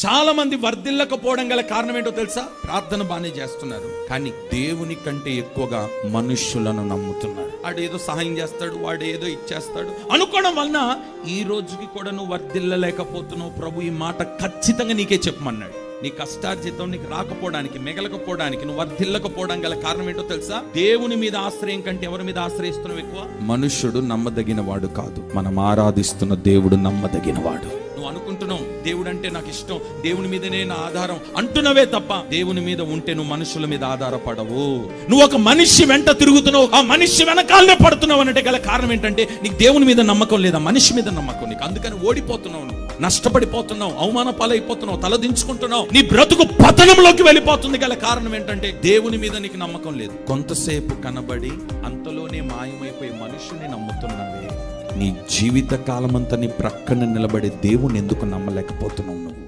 చాలా మంది వర్ధిల్లకపోవడం గల కారణం ఏంటో తెలుసా? ప్రార్థన బాగానే చేస్తున్నారు, కానీ దేవుని కంటే ఎక్కువగా మనుష్యులను నమ్ముతున్నారు. వాడు ఏదో సహాయం చేస్తాడు, వాడు ఏదో ఇచ్చేస్తాడు అనుకోవడం వలన ఈ రోజుకి కూడా నువ్వు వర్ధిల్లలేకపోతున్నావు. ప్రభు ఈ మాట ఖచ్చితంగా నీకే చెప్పమన్నాడు. నీ కష్టార్జితం నీకు రాకపోవడానికి, మిగలకపోవడానికి, నువ్వు వర్ధిల్లకపోవడం గల కారణం ఏంటో తెలుసా? దేవుని మీద ఆశ్రయం కంటే ఎవరి మీద ఆశ్రయిస్తున్నావు ఎక్కువ? మనుష్యుడు నమ్మదగిన వాడు కాదు, మనం ఆరాధిస్తున్న దేవుడు నమ్మదగిన వాడు. నువ్వు అనుకుంటున్నావు దేవుడు అంటే నాకు ఇష్టం, దేవుని మీదనే నా ఆధారం అంటున్నవే తప్ప దేవుని మీద ఉంటే నువ్వు మనుషుల మీద ఆధారపడవు. నువ్వు ఒక మనిషి వెంట తిరుగుతున్నావు, ఆ మనిషి వెనకాలనే పడుతున్నావు అంటే గల కారణం ఏంటంటే నీకు దేవుని మీద నమ్మకం లేదా, మనిషి మీద నమ్మకం నీకు. అందుకని ఓడిపోతున్నావు, నువ్వు నష్టపడిపోతున్నావు, అవమాన పాలైపోతున్నావు, తలదించుకుంటున్నావు, నీ బ్రతుకు పతనంలోకి వెళ్ళిపోతుంది. గల కారణం ఏంటంటే దేవుని మీద నీకు నమ్మకం లేదు. కొంతసేపు కనబడి అంతలోనే మాయమైపోయి మనుషుని నమ్ముతున్నావే. నీ జీవిత కాలమంతా నీ ప్రక్కన నిలబడే దేవుని ఎందుకు నమ్మలేకపోతున్నావు నువ్వు?